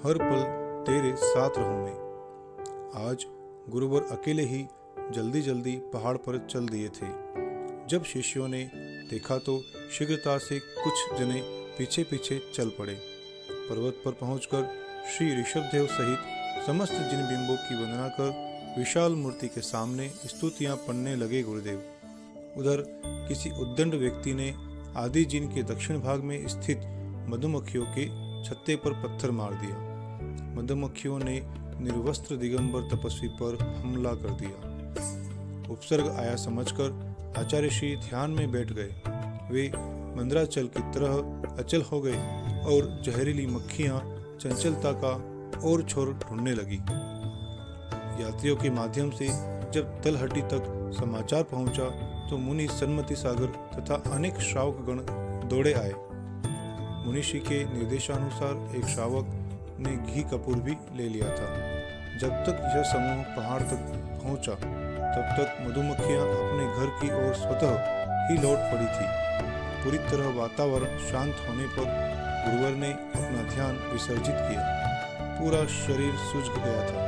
हर पल तेरे साथ रहूं मैं। आज गुरुवर अकेले ही जल्दी जल्दी पहाड़ पर चल दिए थे। जब शिष्यों ने देखा तो शीघ्रता से कुछ जने पीछे पीछे चल पड़े। पर्वत पर पहुंचकर श्री ऋषभदेव सहित समस्त जिन बिंबों की वंदना कर विशाल मूर्ति के सामने स्तुतियां पढ़ने लगे गुरुदेव। उधर किसी उद्दंड व्यक्ति ने आदि जिन के दक्षिण भाग में स्थित मधुमक्खियों के छत्ते पर पत्थर मार दिया। मधुमक्खियों ने निर्वस्त्र दिगंबर तपस्वी पर हमला कर दिया। उपसर्ग आया समझकर आचार्य श्री ध्यान में बैठ गए। वे मंदराचल की तरह अचल हो गए और जहरीली मक्खियां चंचलता का और छोर ढूंढने लगी। यात्रियों के माध्यम से जब तलहटी तक समाचार पहुंचा तो मुनि सन्मति सागर तथा अनेक श्रावक गण दौड़े आए। मुनिषि के निर्देशानुसार एक श्रावक ने घी कपूर भी ले लिया था। जब तक यह समूह पहाड़ तक पहुंचा तब तक मधुमक्खियां अपने घर की ओर स्वतः ही लौट पड़ी थी। पूरी तरह वातावरण शांत होने पर गुरुवर ने अपना ध्यान विसर्जित किया। पूरा शरीर सूझ गया था।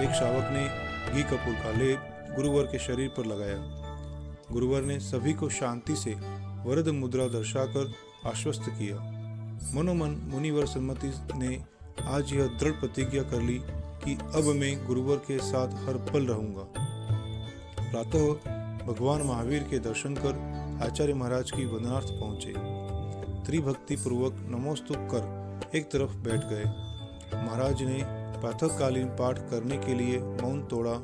एक श्रावक ने घी कपूर का लेप गुरुवर के शरीर पर लगाया। गुरुवर ने सभी को शांति से वरद मुद्रा दर्शाकर आश्वस्त किया। मनोमन मुनिवर सन्मति ने आज यह दृढ़ प्रतिज्ञा कर ली कि अब मैं गुरुवर के साथ हर पल रहूंगा। प्रातः भगवान महावीर के दर्शन कर आचार्य महाराज की वंदनार्थ पहुंचे। त्रिभक्ति पूर्वक नमोस्तुत कर एक तरफ बैठ गए। महाराज ने प्रातःकालीन पाठ करने के लिए मौन तोड़ा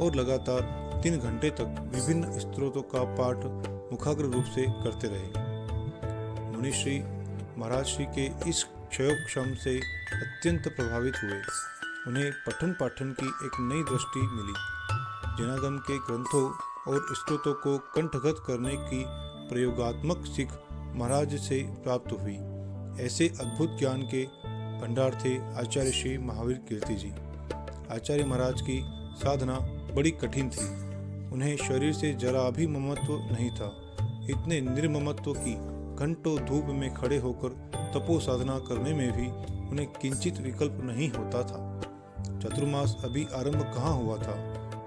और लगातार 3 घंटे तक विभिन्न स्तोत्रों का पाठ मुखाग्र रूप से करते रहे। मुनिश्री महाराज श्री के इस क्षयोक्षम से अत्यंत प्रभावित हुए। उन्हें पठन पाठन की एक नई दृष्टि मिली। जैनागम के ग्रंथों और स्तोत्रों को कंठगत करने की प्रयोगात्मक सीख महाराज से प्राप्त हुई। ऐसे अद्भुत ज्ञान के भंडार थे आचार्य श्री महावीर कीर्ति जी। आचार्य महाराज की साधना बड़ी कठिन थी। उन्हें शरीर से जरा भी ममत्व नहीं था। इतने निर्ममत्व की घंटों धूप में खड़े होकर तपो साधना करने में भी उन्हें किंचित विकल्प नहीं होता था। चतुर्मास अभी आरंभ कहाँ हुआ था।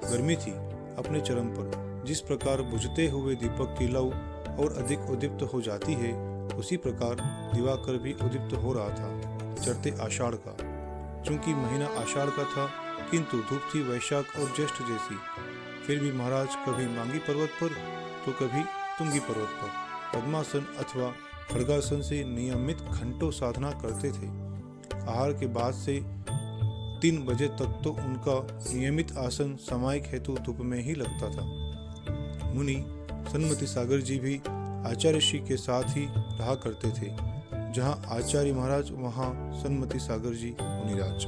गर्मी थी अपने चरम पर। जिस प्रकार बुझते हुए दीपक की लौ और अधिक उद्दीप्त हो जाती है, उसी प्रकार दिवाकर भी उद्दीप्त हो रहा था चढ़ते आषाढ़ का। चूंकि महीना आषाढ़ का था किंतु धूप थी वैशाख और ज्येष्ठ जैसी। फिर भी महाराज कभी मांगी पर्वत पर तो कभी तुंगी पर्वत पर पद्मासन अथवा खड्गासन से नियमित घंटों साधना करते थे। आहार के बाद से 3 बजे तक तो उनका नियमित आसन सामायिक हेतु धूप में ही लगता था। मुनि सन्मति सागर जी भी आचार्य श्री के साथ ही रहा करते थे। जहाँ आचार्य महाराज वहाँ सन्मति सागर जी मुनिराज।